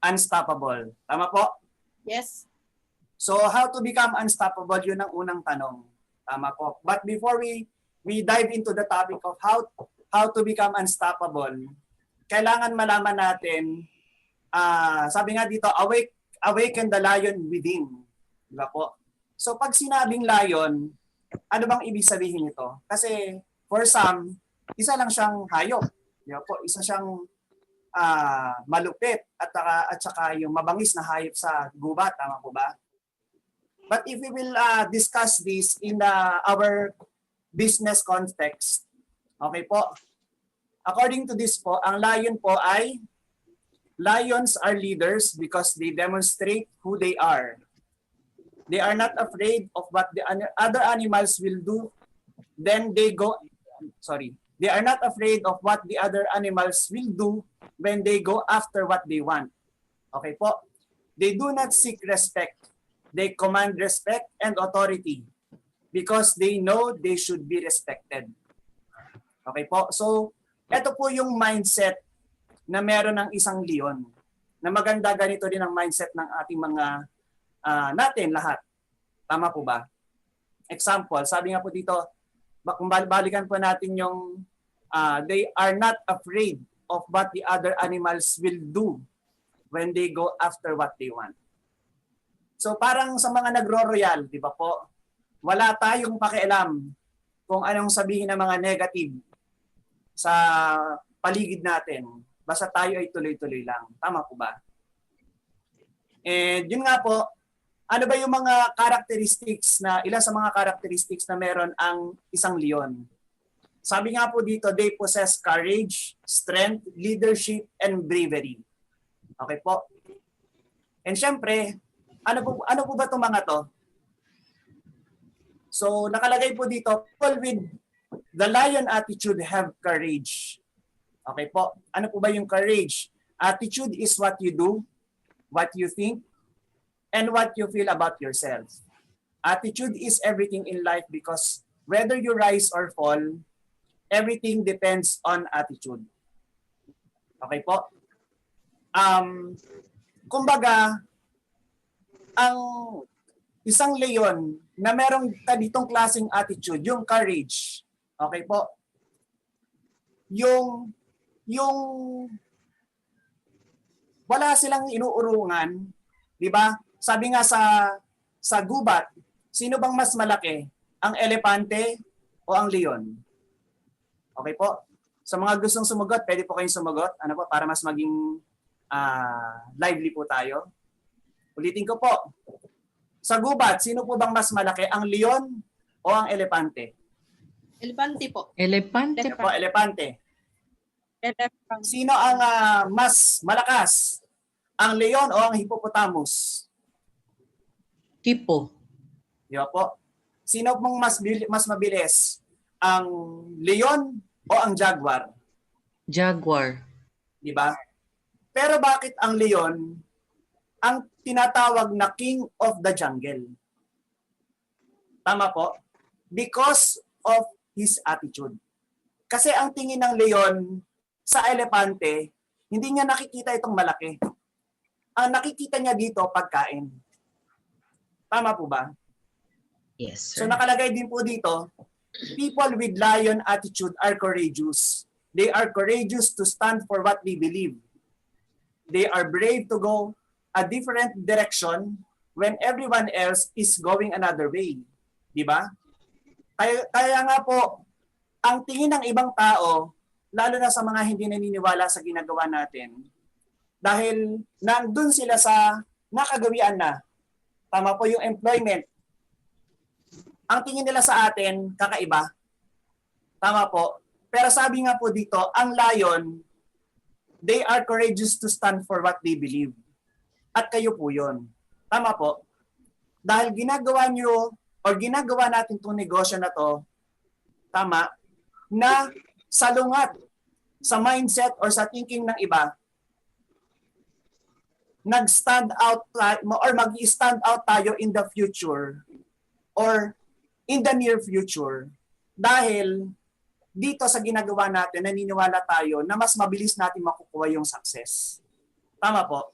unstoppable. Tama po? Yes. So how to become unstoppable, yun ang unang tanong. Tama po. But before we dive into the topic of how to become unstoppable, kailangan malaman natin, sabi nga dito, awaken the lion within. Diba po? So pag sinabing lion, ano bang ibig sabihin nito? Kasi for some, isa lang siyang hayop. Diba po? Isa siyang malupit at saka yung mabangis na hayop sa gubat. Tama po ba? But if we will discuss this in our business context, okay po, according to this po, ang lion po ay, lions are leaders because they demonstrate who they are. They are not afraid of what the other animals will do. Then they go, they are not afraid of what the other animals will do when they go after what they want. Okay po? They do not seek respect. They command respect and authority because they know they should be respected. Okay po? So, ito po yung mindset na meron ng isang leon. Na maganda, ganito din ang mindset ng ating mga natin lahat. Tama po ba? Example, sabi nga po dito, kung balikan po natin yung they are not afraid of what the other animals will do when they go after what they want. So parang sa mga nagro-royal, di ba po, wala tayong pakialam kung anong sabihin ng mga negative sa paligid natin. Basta tayo ay tuloy-tuloy lang. Tama po ba? And yun nga po, ano ba yung mga characteristics ilan sa mga characteristics na meron ang isang leon? Sabi nga po dito, they possess courage, strength, leadership, and bravery. Okay po? And syempre, ano po ba itong mga to? So, nakalagay po dito, people with the lion attitude have courage. Okay po? Ano po ba yung courage? Attitude is what you do, what you think, and what you feel about yourself. Attitude is everything in life because whether you rise or fall, everything depends on attitude. Okay po? Kumbaga, ang isang leon na merong ganitong klaseng attitude, yung courage, okay po, yung wala silang inuurungan, di ba? Sabi nga sa gubat, sino bang mas malaki? Ang elepante o ang leon? Okay po? Sa mga gustong sumagot, pwede po kayong sumagot. Ano po, para mas maging lively po tayo. Ulitin ko po. Sa gubat, sino po bang mas malaki? Ang leon o ang elepante? Elepante po. Elepante Ano po, elepante. Elephant. Sino ang mas malakas? Ang leon o ang hippopotamus? Tipo. Di ba po? Sino pong mas mabilis? Ang leon o ang jaguar? Jaguar. Di ba? Pero bakit ang leon ang tinatawag na king of the jungle? Tama po? Because of his attitude. Kasi ang tingin ng leon sa elepante, hindi niya nakikita itong malaki. Ang nakikita niya dito, pagkain. Tama po ba? Yes, So sir. nakalagay din po dito, people with lion attitude are courageous. They are courageous to stand for what they believe. They are brave to go a different direction when everyone else is going another way. Di ba? Kaya nga po, ang tingin ng ibang tao, lalo na sa mga hindi naniniwala sa ginagawa natin, dahil nandun sila sa nakagawian na. Tama po yung employment. Ang tingin nila sa atin, kakaiba. Tama po. Pero sabi nga po dito, ang lion, they are courageous to stand for what they believe. At kayo po yun. Tama po. Dahil ginagawa nyo, o ginagawa natin itong negosyo na to, tama, na salungat sa mindset or sa thinking ng iba, nag-stand out or mag-stand out tayo in the future or in the near future dahil dito sa ginagawa natin, naniniwala tayo na mas mabilis natin makukuha yung success. Tama po?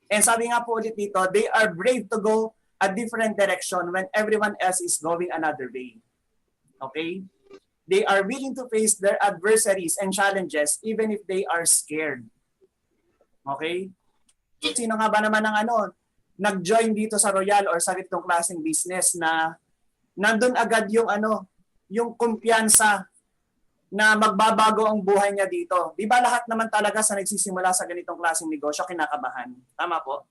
And sabi nga po ulit dito, they are brave to go a different direction when everyone else is going another way. Okay? They are willing to face their adversaries and challenges even if they are scared. Okay? Sino nga ba naman ang nag-join dito sa Royal or sa ganitong klaseng business na nandun agad yung yung kumpiyansa na magbabago ang buhay niya dito. Di ba lahat naman talaga sa nagsisimula sa ganitong klaseng negosyo kinakabahan? Tama po?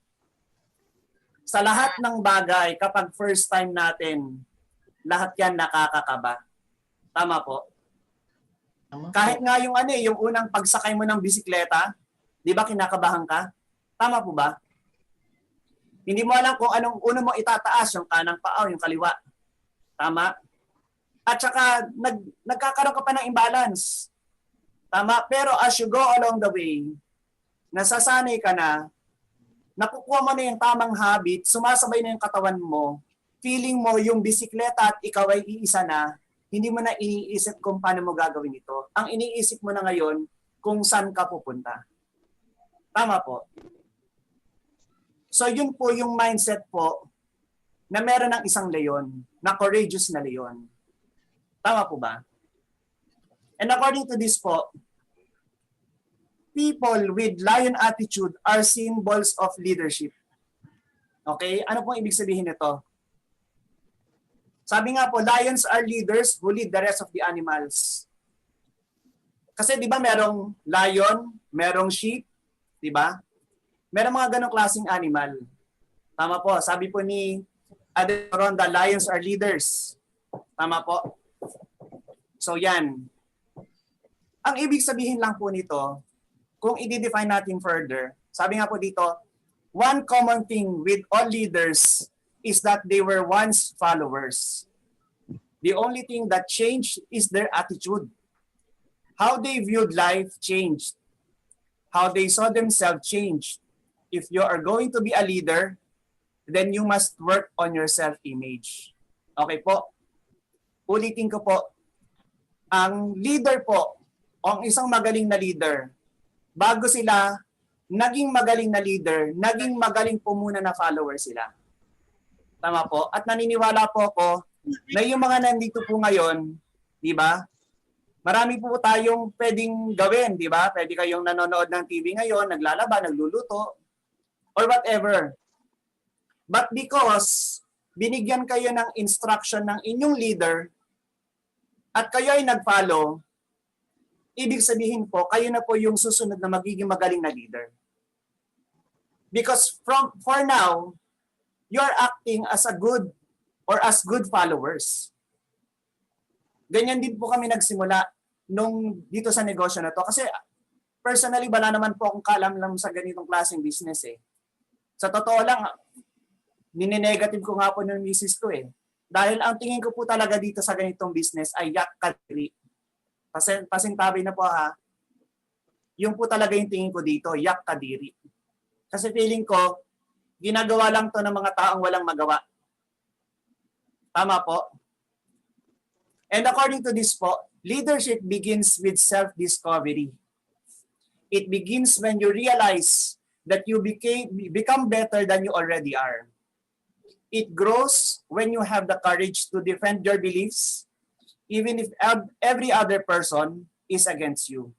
Sa lahat ng bagay, kapag first time natin, lahat yan nakakakaba. Tama po? Tama po. Kahit nga yung yung unang pagsakay mo ng bisikleta, di ba kinakabahan ka? Tama po ba? Hindi mo alam kung anong una mo itataas, yung kanang paa o yung kaliwa. Tama? At saka nagkakaroon ka pa ng imbalance. Tama? Pero as you go along the way, nasasanay ka na, nakukuha mo na yung tamang habit, sumasabay na yung katawan mo, feeling mo yung bisikleta at ikaw ay iisa na, hindi mo na iniisip kung paano mo gagawin ito. Ang iniisip mo na ngayon kung saan ka pupunta. Tama po? So yun po yung mindset po na meron ng isang leon, na courageous na leon. Tama po ba? And according to this po, people with lion attitude are symbols of leadership. Okay? Ano pong ibig sabihin nito? Sabi nga po, lions are leaders who lead the rest of the animals. Kasi di ba merong lion, merong sheep, di ba? Merong mga ganong klaseng animal. Tama po. Sabi po ni Ronda, lions are leaders. Tama po. So yan. Ang ibig sabihin lang po nito, kung i-define natin further, sabi nga po dito, one common thing with all leaders is that they were once followers. The only thing that changed is their attitude. How they viewed life changed. How they saw themselves changed. If you are going to be a leader, then you must work on your self-image. Okay po? Ulitin ko po. Ang leader po, o ang isang magaling na leader, bago sila naging magaling na leader, naging magaling po muna na follower sila. Tama po? At naniniwala po ako na yung mga nandito po ngayon, di ba? Marami po tayong pwedeng gawin, di ba? Pwede kayong nanonood ng TV ngayon, naglalaba, nagluluto, or whatever. But because binigyan kayo ng instruction ng inyong leader at kayo ay nag-follow, ibig sabihin po, kayo na po yung susunod na magiging magaling na leader. Because for now, you're acting as a good or as good followers. Ganyan din po kami nagsimula nung dito sa negosyo na to. Kasi personally, wala naman po akong kaalam-alam sa ganitong klaseng business eh. Sa totoo lang, nine-negative ko nga po ng misis ko eh. Dahil ang tingin ko po talaga dito sa ganitong business ay yak kadiri. Pasintabi na po ha. Yung po talaga yung tingin ko dito, yak kadiri. Kasi feeling ko, ginagawa lang to ng mga taong walang magawa. Tama po? And according to this po, leadership begins with self-discovery. It begins when you realize that you become better than you already are. It grows when you have the courage to defend your beliefs, even if every other person is against you.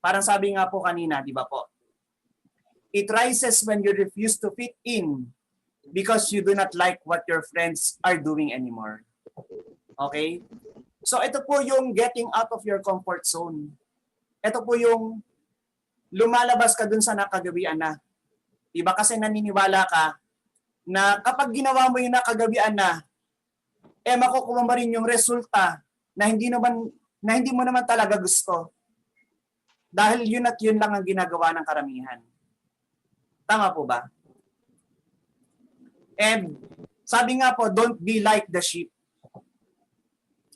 Parang sabi nga po kanina, di ba po? It rises when you refuse to fit in because you do not like what your friends are doing anymore. Okay? So ito po yung getting out of your comfort zone. Ito po yung lumalabas ka dun sa nakagawian na. Diba kasi naniniwala ka na kapag ginawa mo yung nakagawian na, makukuha mo rin yung resulta na hindi mo naman talaga gusto. Dahil yun at yun lang ang ginagawa ng karamihan. Tama po ba? And sabi nga po, don't be like the sheep.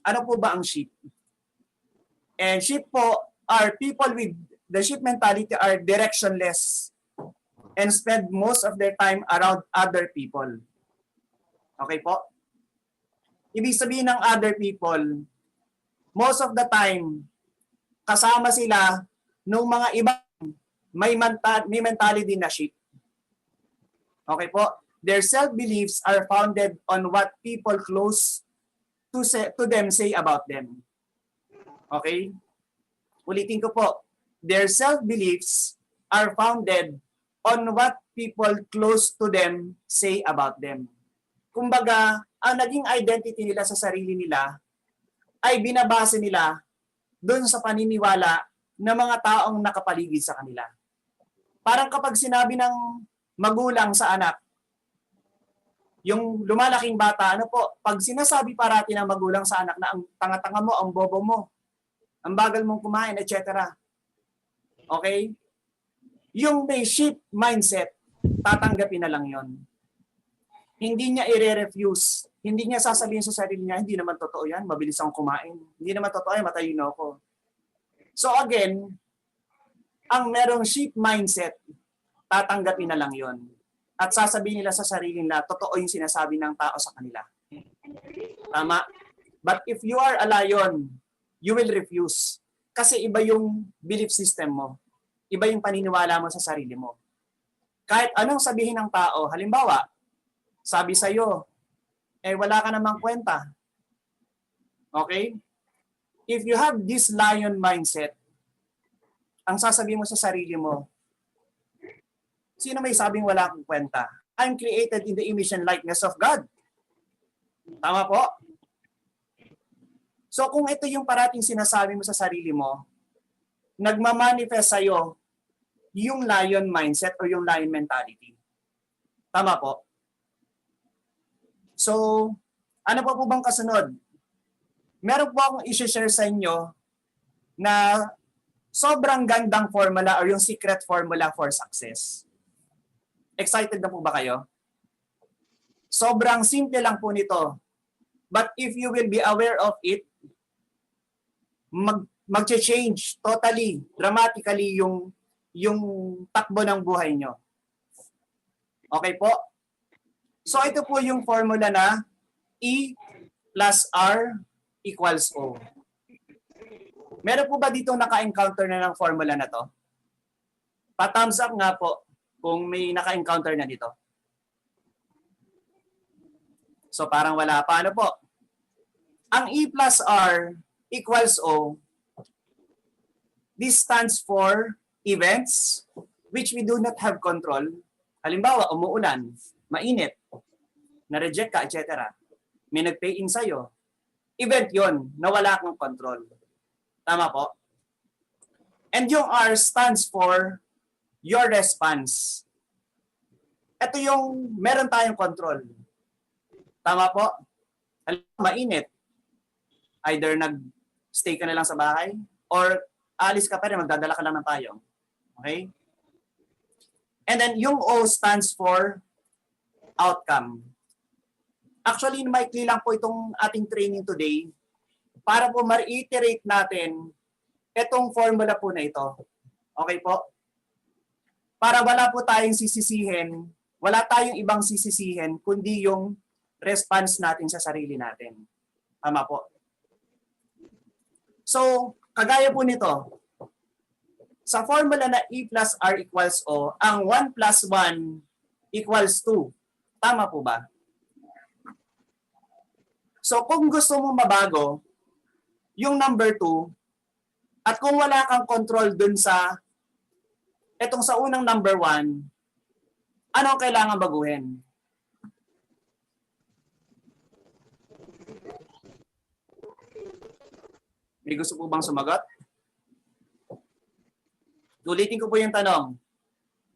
Ano po ba ang sheep? And sheep po are people with the sheep mentality are directionless and spend most of their time around other people. Okay po? Ibig sabihin ng other people, most of the time, kasama sila nung mga ibang may mentality na sheep. Okay po? Their self-beliefs are founded on what people close to them say about them. Okay? Ulitin ko po. Their self-beliefs are founded on what people close to them say about them. Kumbaga, ang naging identity nila sa sarili nila ay binabase nila doon sa paniniwala ng mga taong nakapaligid sa kanila. Parang kapag sinabi ng magulang sa anak, yung lumalaking bata, ano po, pag sinasabi parati ng magulang sa anak na ang tanga-tanga mo, ang bobo mo, ang bagal mong kumain, etc. Okay? Yung may sheep mindset, tatanggapin na lang yon. Hindi niya i-refuse. Hindi niya sasabihin sa sarili niya, hindi naman totoo yan, mabilis akong kumain. Hindi naman totoo yan, matalino ako. So again, ang merong sheep mindset, tatanggapin na lang yon. At sasabihin nila sa sarili nila, totoo yung sinasabi ng tao sa kanila. Tama? But if you are a lion, you will refuse. Kasi iba yung belief system mo. Iba yung paniniwala mo sa sarili mo. Kahit anong sabihin ng tao, halimbawa, sabi sa'yo, wala ka namang kwenta. Okay? If you have this lion mindset, ang sasabihin mo sa sarili mo, sino may sabing wala akong kwenta? I'm created in the image and likeness of God. Tama po? So kung ito yung parating sinasabi mo sa sarili mo, nagmamanifest sa'yo yung lion mindset o yung lion mentality. Tama po? So, ano pa po bang kasunod? Meron po akong i-share sa inyo na sobrang gandang formula or yung secret formula for success. Excited na po ba kayo? Sobrang simple lang po nito. But if you will be aware of it, mag-change totally, dramatically yung takbo ng buhay nyo. Okay po? So ito po yung formula na E plus R equals O. Meron po ba dito naka-encounter na ng formula na to? Pa-thumbs up nga po kung may naka-encounter na dito. So parang wala pa. Ano po? Ang E plus R equals O, this stands for events which we do not have control. Halimbawa, umuulan, mainit, na-reject ka, etc. May nag-pay in sa'yo. Event yon na wala kang control. Tama po? And yung R stands for your response. Ito yung meron tayong control. Tama po? Mainit. Either nag-stay ka na lang sa bahay or alis ka pa rin, magdadala ka lang ng payong. Okay? And then yung O stands for outcome. Actually, maikli lang po itong ating training today para po ma-reiterate natin itong formula po na ito. Okay po? Para wala po tayong sisisihin, wala tayong ibang sisisihin, kundi yung response natin sa sarili natin. Tama po? So, kagaya po nito, sa formula na E plus R equals O, ang 1 plus 1 equals 2. Tama po ba? So kung gusto mo mabago yung number 2 at kung wala kang control dun sa etong sa unang number 1, ano ang kailangan baguhin? May gusto po bang sumagot? Ulitin ko po yung tanong.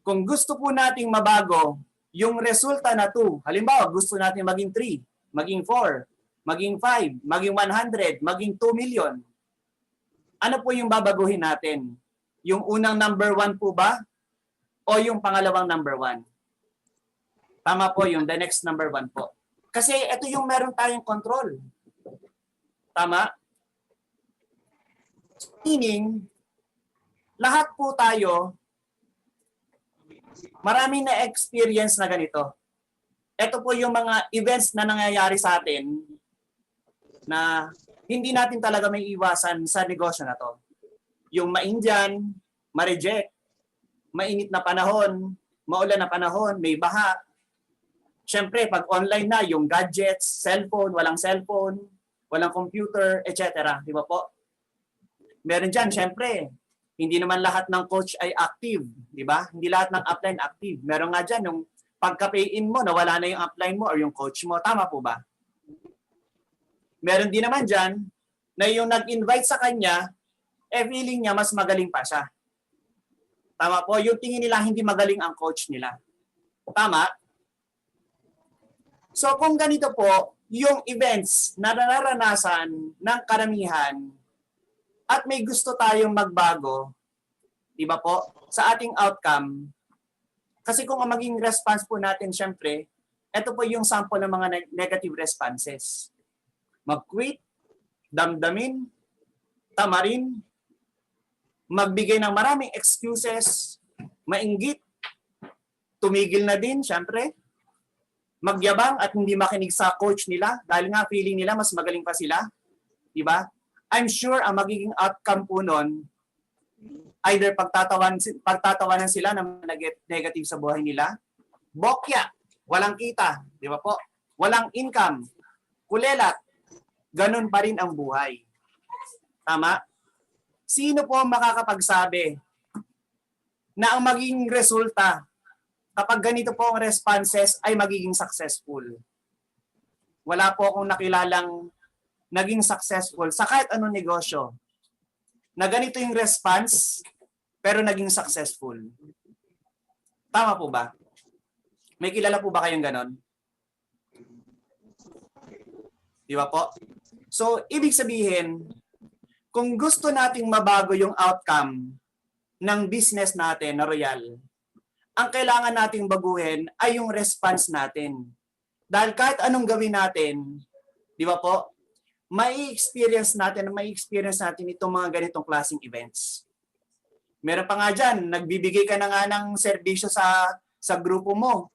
Kung gusto po nating mabago yung resulta na 2, halimbawa gusto natin maging 3, maging 4, maging 5, maging 100, maging 2 million, ano po yung babaguhin natin? Yung unang number 1 po ba? O yung pangalawang number 1? Tama po, yung the next number 1 po. Kasi ito yung meron tayong control. Tama? Meaning, lahat po tayo, maraming na experience na ganito. Ito po yung mga events na nangyayari sa atin na hindi natin talaga may iwasan sa negosyo na to. Yung ma-Indian, ma-reject, mainit na panahon, maulan na panahon, may baha, Siyempre, pag online na, yung gadgets, cellphone, walang computer, etc. Di ba po? Meron dyan, siyempre, hindi naman lahat ng coach ay active. Di ba? Hindi lahat ng upline active. Meron nga dyan, yung pagka-pay-in mo, nawala na yung upline mo or yung coach mo. Tama po ba? Meron din naman dyan, na yung nag-invite sa kanya, feeling niya mas magaling pa siya. Tama po? Yung tingin nila hindi magaling ang coach nila. Tama? So kung ganito po, yung events na nararanasan ng karamihan at may gusto tayong magbago, di ba po, sa ating outcome, kasi kung ang maging response po natin, syempre, ito po yung sample ng mga negative responses. Mag-quit, damdamin, tamarin, magbigay ng maraming excuses, mainggit, tumigil na din, syempre, magyabang at hindi makinig sa coach nila dahil nga feeling nila mas magaling pa sila. Diba? I'm sure ang magiging outcome po nun, either pagtatawanan sila ng negative sa buhay nila, bokya, walang kita, di ba po? Walang income, kulelat, ganun pa rin ang buhay. Tama? Sino po makakapagsabi na ang magiging resulta kapag ganito po ang responses ay magiging successful? Wala po akong nakilalang naging successful sa kahit anong negosyo na ganito yung response pero naging successful. Tama po ba? May kilala po ba kayong ganon? Di ba po? So, ibig sabihin, kung gusto nating mabago yung outcome ng business natin na Royal, ang kailangan nating baguhin ay yung response natin. Dahil kahit anong gawin natin, di ba po, may experience natin itong mga ganitong klaseng events. Meron pa nga dyan, nagbibigay ka na nga ng serbisyo sa grupo mo,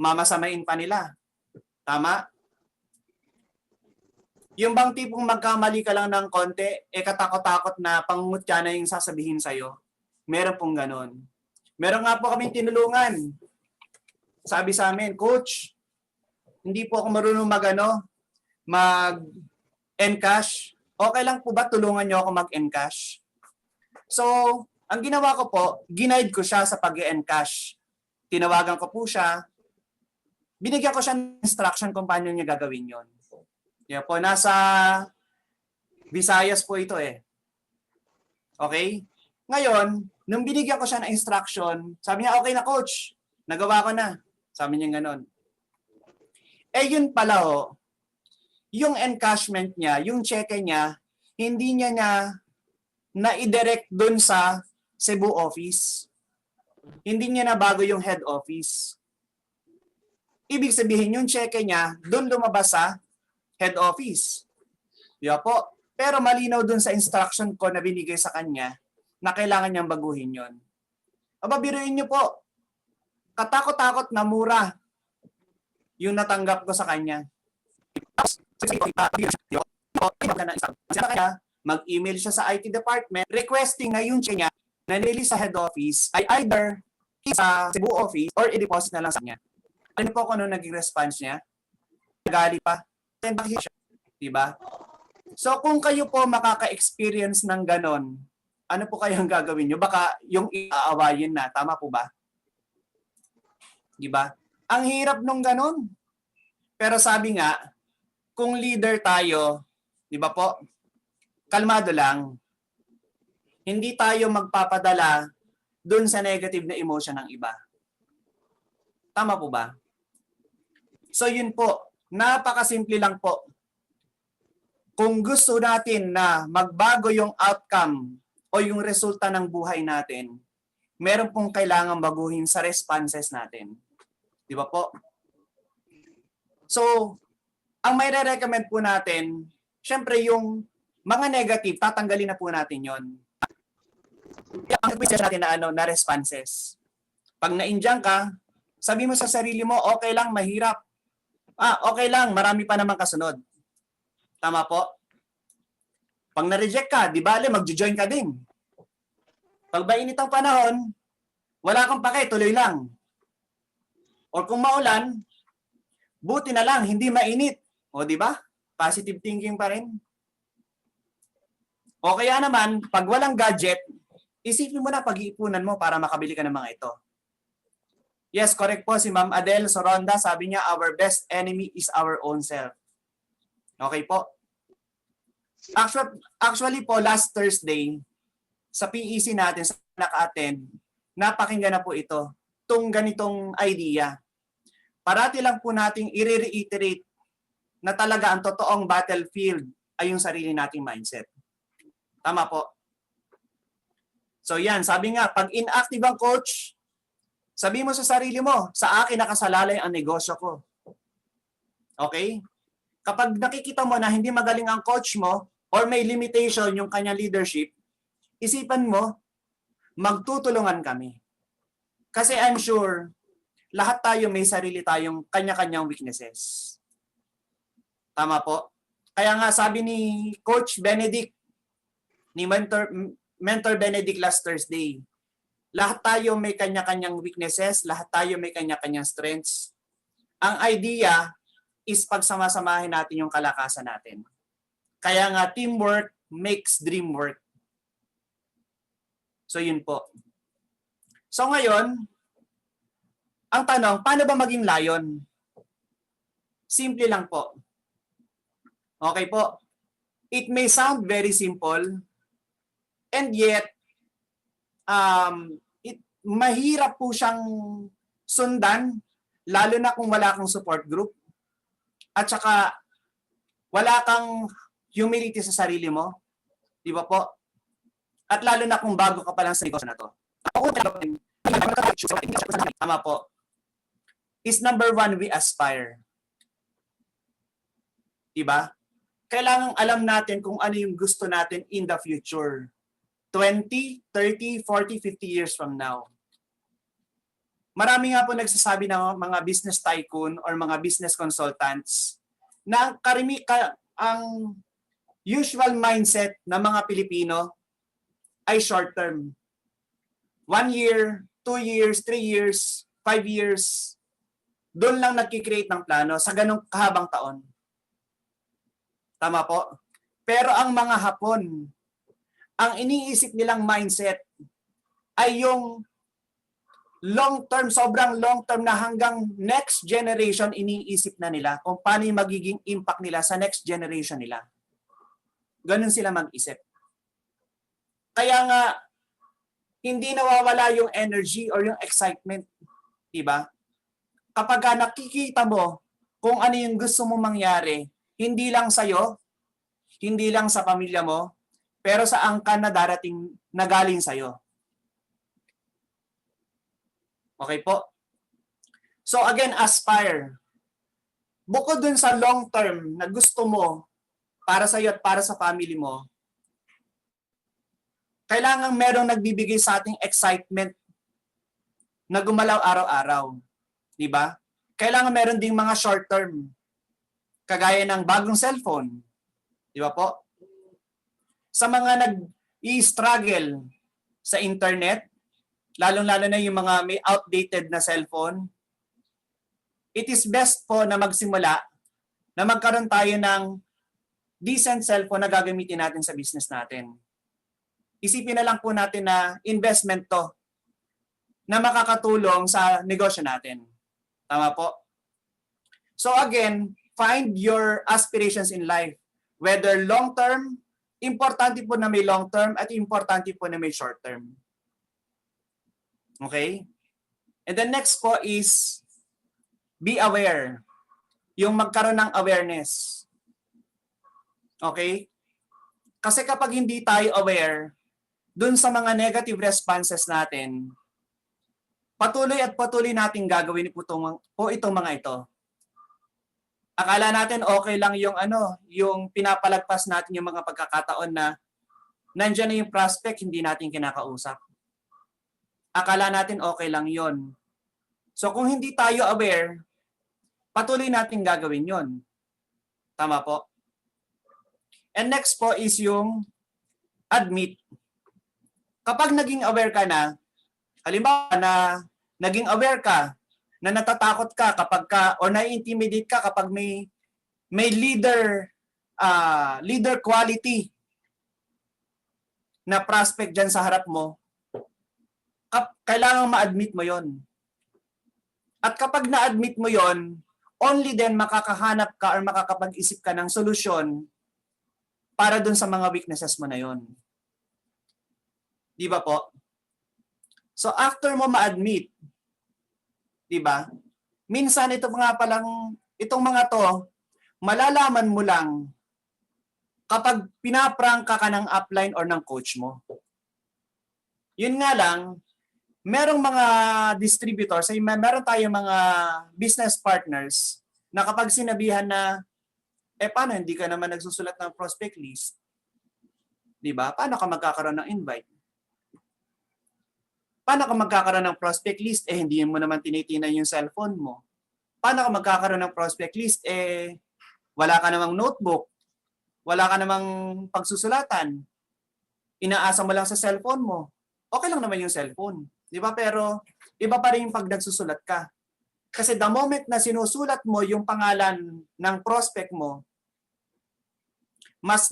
mamasamain pa nila. Tama? Yung bang tipong magkamali ka lang ng konti, katakot-takot na pangungutya na yung sasabihin sa'yo, meron pong ganon. Meron nga po kaming tinulungan. Sabi sa amin, Coach, hindi po ako marunong mag-encash. Okay lang po ba tulungan niyo ako mag-encash? So, ang ginawa ko po, ginaid ko siya sa pag-encash. Tinawagan ko po siya. Binigyan ko siya ng instruction kung paano niya gagawin yon. Yan po, nasa Visayas po ito eh. Okay? Ngayon, nung binigyan ko siya ng instruction, sabi niya, okay na coach, nagawa ko na. Sabi niya ganon. Yun pala yung encashment niya, yung cheque niya, hindi niya na-direct dun sa Cebu office. Hindi niya na bago yung head office. Ibig sabihin, yung cheque niya, dun lumabas sa head office. Diba po? Pero malinaw dun sa instruction ko na binigay sa kanya, na kailangan niyang baguhin yon. Aba, biruin niyo po, katakot-takot na mura yung natanggap ko sa kanya. Mag-email siya sa IT department requesting na yung check niya na nililist sa head office ay either sa Cebu office or i-deposit na lang sa kanya. Ano po kung ano naging response niya? Nagali pa. Diba? So kung kayo po makaka-experience ng ganon, ano po kayang gagawin nyo? Baka yung iaawayin na. Tama po ba? Diba? Ang hirap nung ganon. Pero sabi nga, kung leader tayo, di ba po, kalmado lang. Hindi tayo magpapadala dun sa negative na emotion ng iba. Tama po ba? So yun po, napakasimple lang po. Kung gusto natin na magbago yung outcome o yung resulta ng buhay natin, meron pong kailangan baguhin sa responses natin. Di ba po? So, ang may re-recommend po natin, syempre yung mga negative, tatanggalin na po natin yon. Ang request natin na responses. Pag na-injure ka, sabi mo sa sarili mo, okay lang, mahirap. Okay lang, marami pa naman kasunod. Tama po? Pag na-reject ka, di bale, mag-join ka din. Pag mainit ang panahon, wala kang pake, tuloy lang. Or kung maulan, Buti na lang, hindi mainit. O, di ba? Positive thinking pa rin. O kaya naman, pag walang gadget, isipin mo na pag-iipunan mo para makabili ka ng mga ito. Yes, correct po si Ma'am Adele Soronda. Sabi niya, our best enemy is our own self. Okay po. Actually po, last Thursday, sa PEC natin, sa naka-attend, napakinggan na po ito. Itong ganitong idea. Parati lang po nating i-reiterate na talaga ang totoong battlefield ay yung sarili nating mindset. Tama po. So yan, sabi nga, pag inactive ang coach, sabi mo sa sarili mo, sa akin nakasalalay ang negosyo ko. Okay? Kapag nakikita mo na hindi magaling ang coach mo or may limitation yung kanyang leadership, isipan mo, magtutulungan kami. Kasi I'm sure, lahat tayo may sarili tayong kanya-kanyang weaknesses. Tama po? Kaya nga sabi ni Coach Benedict, ni Mentor Benedict last Thursday, lahat tayo may kanya-kanyang weaknesses, lahat tayo may kanya-kanyang strengths. Ang idea is pagsamasamahin natin yung kalakasan natin. Kaya nga teamwork makes dream work. So yun po. So ngayon, ang tanong, paano ba maging lion? Simple lang po. Okay po. It may sound very simple and yet mahirap po siyang sundan lalo na kung wala kang support group at saka wala kang humility sa sarili mo. Di ba po? At lalo na kung bago ka pa lang sa negosyo na to. Tama po. Is number one, we aspire. Diba? Kailangang alam natin kung ano yung gusto natin in the future. 20, 30, 40, 50 years from now. Marami nga po nagsasabi ng mga business tycoon or mga business consultants na ang usual mindset ng mga Pilipino ay short term. 1 year, 2 years, 3 years, 5 years, doon lang nagkikreate ng plano sa ganong kahabang taon. Tama po? Pero ang mga Hapon, ang iniisip nilang mindset ay yung long term, sobrang long term na hanggang next generation iniisip na nila kung paano yung magiging impact nila sa next generation nila. Ganun sila mag-isip. Kaya nga, hindi nawawala yung energy or yung excitement. Diba? Kapag nakikita mo kung ano yung gusto mo mangyari, hindi lang sa'yo, hindi lang sa pamilya mo, pero sa angkan na darating na galing sa'yo. Okay po? So again, aspire. Bukod dun sa long term na gusto mo para sa'yo at para sa family mo, kailangan merong nagbibigay sa ating excitement na gumalaw araw-araw. Diba? Kailangan meron ding mga short term. Kagaya ng bagong cellphone. Diba po? Sa mga nag-i-struggle sa internet, lalong-lalo na yung mga may outdated na cellphone, it is best po na magsimula na magkaroon tayo ng decent cellphone na gagamitin natin sa business natin. Isipin na lang po natin na investment to na makakatulong sa negosyo natin. Tama po? So again, find your aspirations in life. Whether long-term, importante po na may long-term at importante po na may short-term. Okay? And then next po is be aware. Yung magkaroon ng awareness. Okay? Kasi kapag hindi tayo aware dun sa mga negative responses natin, patuloy at patuloy nating gagawin po itong mga ito. Akala natin okay lang yung pinapalagpas natin yung mga pagkakataon na nandiyan na yung prospect, hindi natin kinakausap. Akala natin okay lang yon. So kung hindi tayo aware, patuloy natin gagawin yon. Tama po? And next po is yung admit. Kapag naging aware ka na, halimbawa na naging aware ka na natatakot ka kapag or na-intimidate ka kapag may leader quality na prospect dyan sa harap mo, kailangan ma-admit mo yon. At kapag na-admit mo yon, only then makakahanap ka or makakapag-isip ka ng solusyon para dun sa mga weaknesses mo na yon. Di ba po? So after mo ma-admit, di ba? Minsan itong mga to, malalaman mo lang kapag pinaprangka ka ng upline or ng coach mo. Yun nga lang, merong mga distributors, meron tayong mga business partners na kapag sinabihan na, paano hindi ka naman nagsusulat ng prospect list? Di ba? Paano ka magkakaroon ng invite? Paano ka magkakaroon ng prospect list? Hindi mo naman tinitingnan yung cellphone mo. Paano ka magkakaroon ng prospect list? Wala ka namang notebook. Wala ka namang pagsusulatan. Inaasa mo lang sa cellphone mo. Okay lang naman yung cellphone. Di ba? Pero iba pa rin yung pag nagsusulat ka. Kasi the moment na sinusulat mo yung pangalan ng prospect mo, mas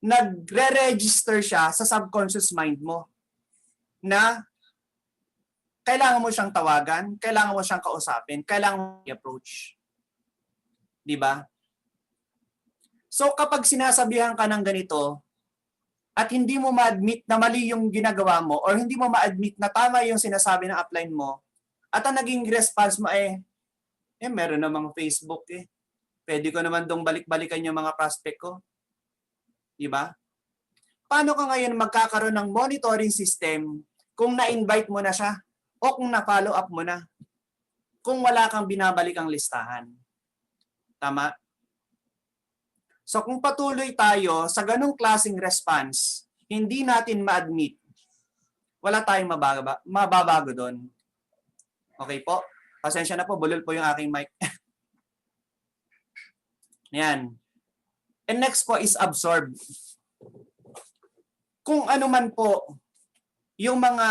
nagre-register siya sa subconscious mind mo na kailangan mo siyang tawagan, kailangan mo siyang kausapin, kailangan mo i-approach. Di ba? So kapag sinasabihan ka ng ganito at hindi mo ma-admit na mali yung ginagawa mo or hindi mo ma-admit na tama yung sinasabi ng upline mo at ang naging response mo meron namang Facebook Pwede ko naman dong balik-balikan yung mga prospect ko. Di ba? Paano ka ngayon magkakaroon ng monitoring system kung na-invite mo na siya o kung na-follow up mo na? Kung wala kang binabalikang listahan. Tama? So kung patuloy tayo sa ganung klaseng response, hindi natin ma-admit, wala tayong mababago doon. Okay po? Pasensya na po, bulol po yung aking mic. Yan. And next po is absorb. Kung ano man po yung mga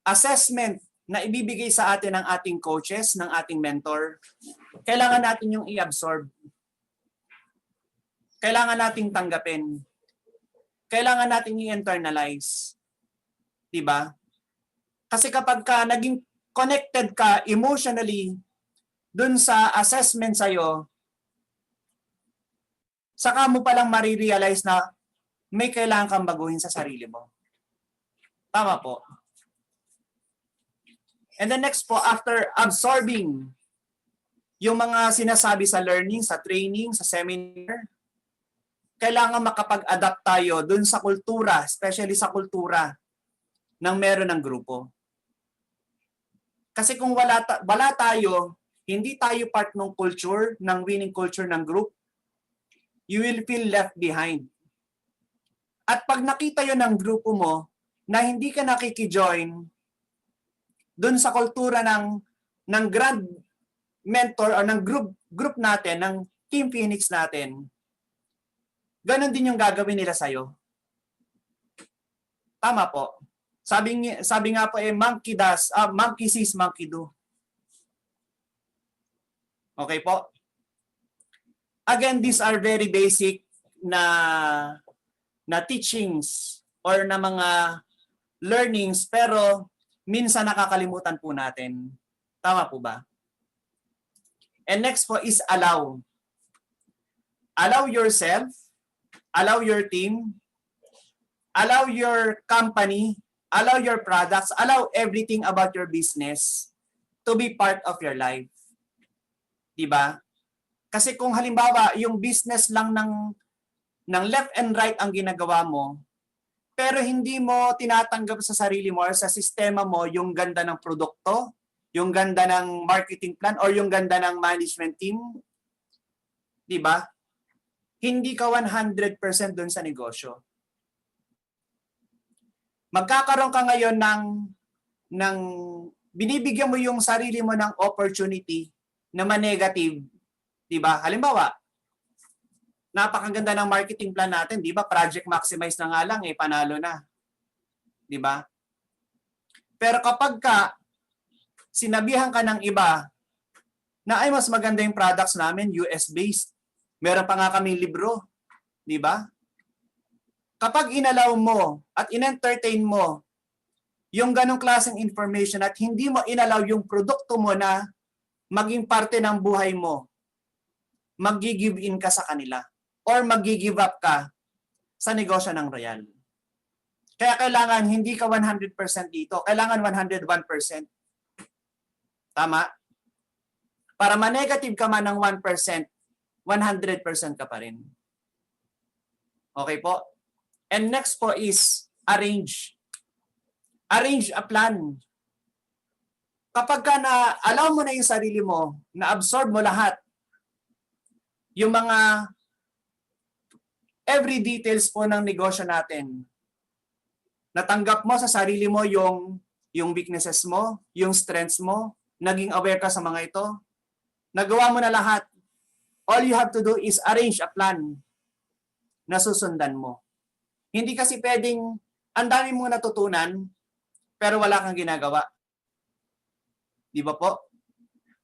assessment na ibibigay sa atin ng ating coaches, ng ating mentor, kailangan natin yung i-absorb. Kailangan nating tanggapin. Kailangan nating i-internalize. Diba? Kasi kapag ka naging connected ka emotionally dun sa assessment sa'yo, saka mo palang marirealize na may kailangan kang baguhin sa sarili mo. Tama po. And then next po, after absorbing yung mga sinasabi sa learning, sa training, sa seminar, kailangan makapag-adapt tayo dun sa kultura, especially sa kultura ng meron ng grupo. Kasi kung wala tayo, hindi tayo part ng culture, ng winning culture ng group, you will feel left behind. At pag nakita yun ng grupo mo na hindi ka nakikijoin dun sa kultura ng grand mentor o ng group natin, ng Team Phoenix natin, ganon din yung gagawin nila sa'yo. Tama po. Sabi nga po monkey sees, monkey do. Okay po? Again, these are very basic na teachings or na mga learnings, pero minsan nakakalimutan po natin. Tama po ba? And next po is allow. Allow yourself, allow your team, allow your company, allow your products, allow everything about your business to be part of your life. Diba? Kasi kung halimbawa, yung business lang ng left and right ang ginagawa mo, pero hindi mo tinatanggap sa sarili mo or sa sistema mo yung ganda ng produkto, yung ganda ng marketing plan, or yung ganda ng management team, diba? Hindi ka 100% doon sa negosyo. Magkakaroon ka ngayon ng binibigyan mo yung sarili mo ng opportunity na ma-negative, di ba? Halimbawa, napakaganda ng marketing plan natin, di ba? Project maximize na nga lang, panalo na. Di ba? Pero kapag ka sinabihan ka ng iba na ay mas maganda yung products namin, US-based. Meron pa nga kami libro, di ba? Kapag inalaw mo at in-entertain mo yung ganong klaseng information at hindi mo inalaw yung produkto mo na maging parte ng buhay mo, mag-give in ka sa kanila or mag-give up ka sa negosyo ng Royal. Kaya kailangan hindi ka 100% dito, kailangan 101%. Tama? Para ma-negative ka man ng 1%, 100% ka pa rin. Okay po? And next po is arrange. Arrange a plan. Kapag ka na-allow mo na yung sarili mo, na-absorb mo lahat, yung mga every details po ng negosyo natin, natanggap mo sa sarili mo yung weaknesses mo, yung strengths mo, naging aware ka sa mga ito, nagawa mo na lahat. All you have to do is arrange a plan na susundan mo. Hindi kasi pwedeng, ang dami mong natutunan, pero wala kang ginagawa. Di ba po?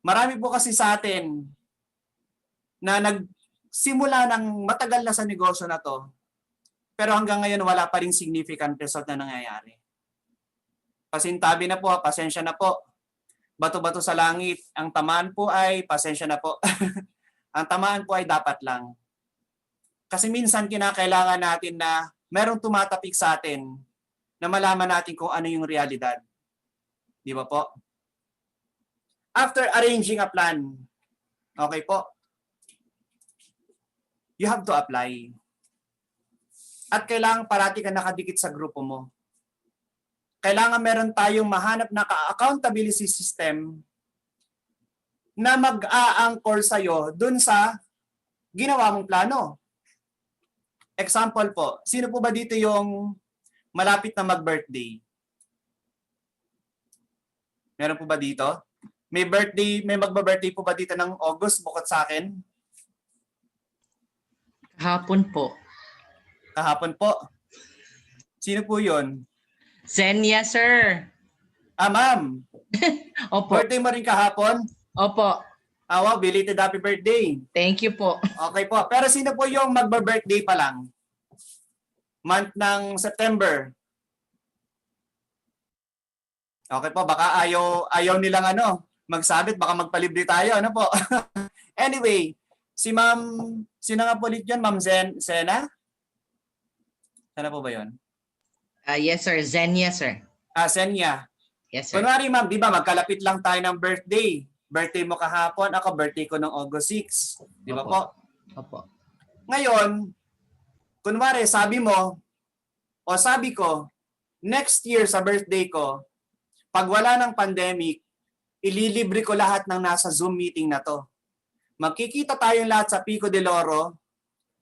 Marami po kasi sa atin na nagsimula ng matagal na sa negosyo na to, pero hanggang ngayon wala pa rin significant result na nangyayari. Pasintabi na po, pasensya na po. Bato-bato sa langit. Ang tamaan po ay, pasensya na po. Ang tamaan po ay dapat lang. Kasi minsan kinakailangan natin na merong tumatapik sa atin na malaman natin kung ano yung realidad. Di ba po? After arranging a plan, okay po, you have to apply. At kailangan parati ka nakadikit sa grupo mo. Kailangan meron tayong mahanap na accountability system na mag-a-anchor sa'yo dun sa ginawa mong plano. Example po, sino po ba dito yung malapit na mag-birthday? Meron po ba dito? May magba-birthday po ba dito ng August bukod sa akin? Kahapon po. Kahapon po. Sino po yun? Zenia, sir. Ma'am. Opo. Birthday mo rin kahapon? Opo. Wow, belated happy birthday. Thank you po. Okay po. Pero sino po yung magba-birthday pa lang? Month ng September. Okay po, baka ayaw nilang magsabit, baka magpalibre tayo, ano po? Anyway, si Ma'am, sino nga po ulit yun? Ma'am Sena? Sana po ba yun? Yes, sir. Zenia, sir. Senya. Yes, sir. Kunwari ma'am, di ba magkalapit lang tayo ng birthday. Birthday mo kahapon, ako birthday ko ng August 6. Di ba Opo. po? Opo. Ngayon, kunwari sabi mo, o sabi ko, next year sa birthday ko, pag wala ng pandemic, ililibre ko lahat ng nasa Zoom meeting na to. Magkikita tayong lahat sa Pico de Loro,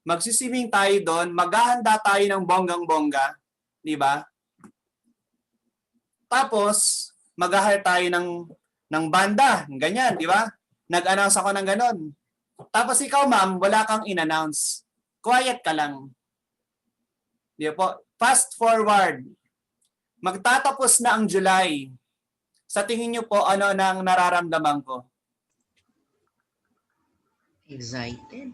magsiswimming tayo doon, maghahanda tayo ng bonggang-bongga, di ba? Tapos, mag-hire tayo ng banda, ganyan, di ba? Nag-announce ako ng ganon. Tapos ikaw, ma'am, wala kang in-announce. Quiet ka lang. Di ba po? Fast forward. Magtatapos na ang July. Sa tingin niyo po, ano nang nararamdaman ko? Excited.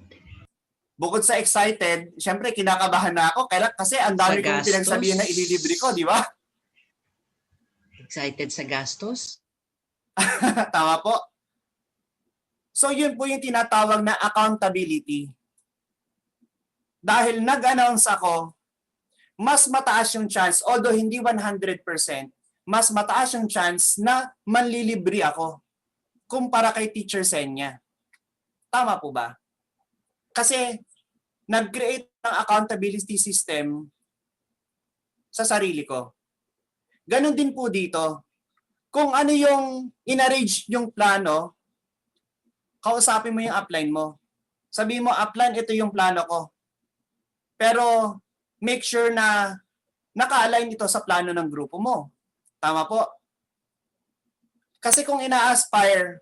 Bukod sa excited, syempre kinakabahan na ako kasi ang dami kong Sa gastos. pinagsabihan na ililibre ko, di ba? Excited sa gastos? Tama po. So yun po yung tinatawag na accountability. Dahil nag-announce ako, mas mataas yung chance, although hindi 100%, mas mataas yung chance na manlilibre ako kumpara kay Teacher Senya. Tama po ba? Kasi nag-create ng accountability system sa sarili ko. Ganon din po dito. Kung ano yung in-arrange yung plano, kausapin mo yung upline mo. Sabihin mo, upline, ito yung plano ko. Pero make sure na naka-align ito sa plano ng grupo mo. Tama po. Kasi kung ina-aspire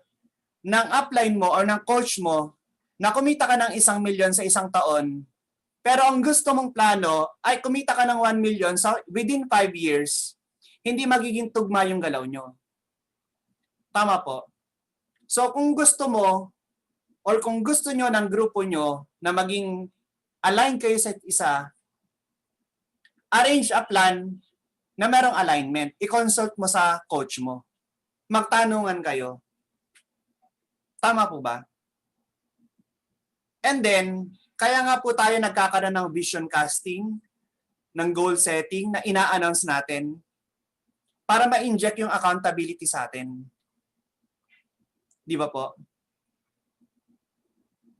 ng upline mo or ng coach mo na kumita ka ng 1 million sa isang taon, pero ang gusto mong plano ay kumita ka ng 1 million within 5 years, hindi magiging tugma yung galaw nyo. Tama po. So kung gusto mo or kung gusto nyo ng grupo nyo na maging align kayo sa isa, arrange a plan na merong alignment. I-consult mo sa coach mo. Magtanungan kayo. Tama po ba? And then, kaya nga po tayo nagkakaroon ng vision casting, ng goal setting na ina-announce natin para ma-inject yung accountability sa atin. Di ba po?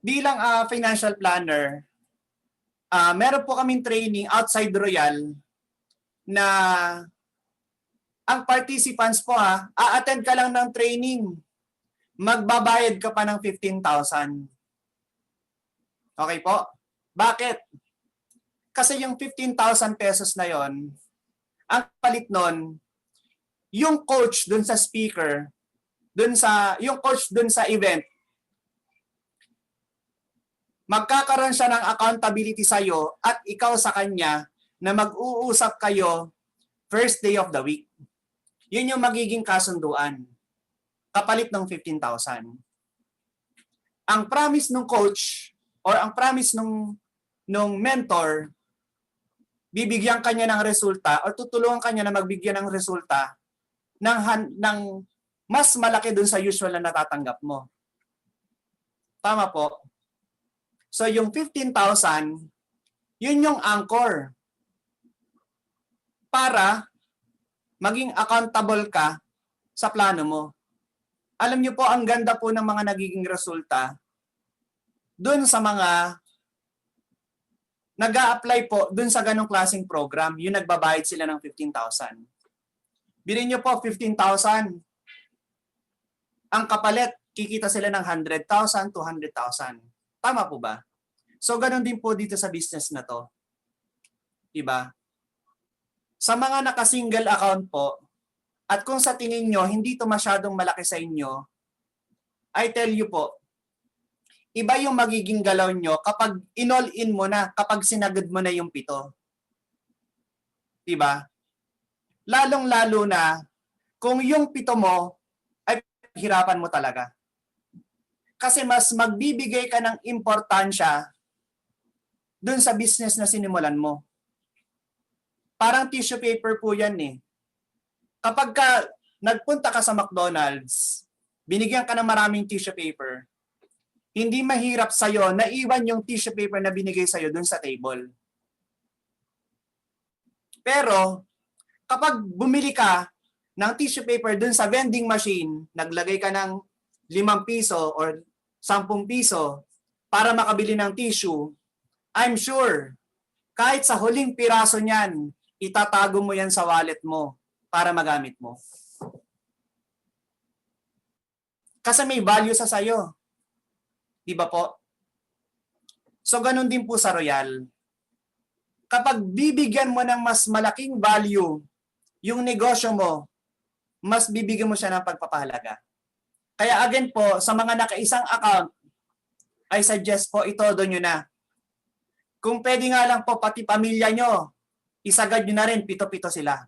Bilang financial planner, meron po kaming training outside Royal na ang participants po a-attend ka lang ng training. Magbabayad ka pa ng 15,000. Okay po? Bakit? Kasi yung 15,000 pesos na yon, ang palit nun, yung coach dun sa speaker, yung coach dun sa event, magkakaroon siya ng accountability sa'yo at ikaw sa kanya na mag-uusap kayo first day of the week. Yun yung magiging kasunduan. Kapalit ng 15,000. Ang promise ng coach or ang promise nung mentor, bibigyan kanya ng resulta or tutulungan kanya na magbigyan ng resulta ng mas malaki dun sa usual na natatanggap mo. Tama po. So yung 15,000, yun yung anchor para maging accountable ka sa plano mo. Alam niyo po, ang ganda po ng mga nagiging resulta dun sa mga nag-a-apply po dun sa ganong klaseng program, yung nagbabayad sila ng 15,000. Bilhin niyo po, 15,000. Ang kapalit, kikita sila ng 100,000, 200,000. Tama po ba? So, ganun din po dito sa business na to. Diba? Sa mga naka-single account po, at kung sa tingin nyo, hindi to masyadong malaki sa inyo, I tell you po, iba yung magiging galaw nyo kapag in-all-in mo na, kapag sinagad mo na yung 7. Diba? Lalong-lalo na kung yung 7 mo ay hirapan mo talaga. Kasi mas magbibigay ka ng importansya dun sa business na sinimulan mo. Parang tissue paper po yan eh. Kapag nagpunta ka sa McDonald's, binigyan ka ng maraming tissue paper, hindi mahirap sa'yo na iwan yung tissue paper na binigay sa'yo dun sa table. Pero, kapag bumili ka ng tissue paper dun sa vending machine, naglagay ka ng 5 piso or 10 piso para makabili ng tissue, I'm sure, kahit sa huling piraso niyan, itatago mo yan sa wallet mo para magamit mo. Kasi may value sa sayo. Di ba po? So, ganun din po sa Royal. Kapag bibigyan mo ng mas malaking value yung negosyo mo, mas bibigyan mo siya ng pagpapahalaga. Kaya again po, sa mga nakaisang account, I suggest po itodo nyo na. Kung pwede nga lang po, pati pamilya nyo, isagad nyo na rin, 7 sila.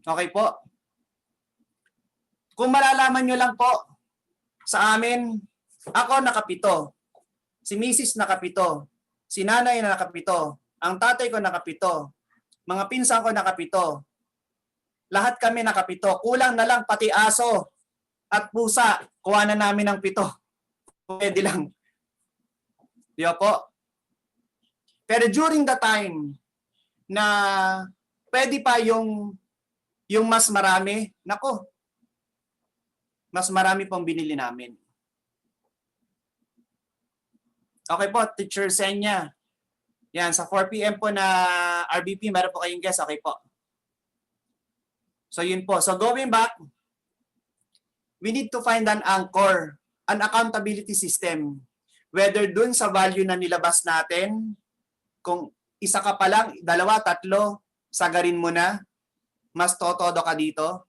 Okay po? Kung malalaman nyo lang po, sa amin, ako naka-7. Si Mrs. naka-7. Si nanay na naka-7. Ang tatay ko naka-7. Mga pinsan ko naka-7. Lahat kami naka-7. Kulang na lang pati aso at pusa. Kuha na namin ng 7. Pwede lang. Di ba po? Pero during the time na pwede pa yung mas marami, nako, mas marami pong binili namin. Okay po, Teacher Senya. Yan, sa 4 p.m. po na RBP, meron po kayong guest. Okay po. So yun po. So going back, we need to find an anchor, an accountability system. Whether dun sa value na nilabas natin, kung isa ka pa lang, 2, 3, sagarin mo na, mas totodo ka dito.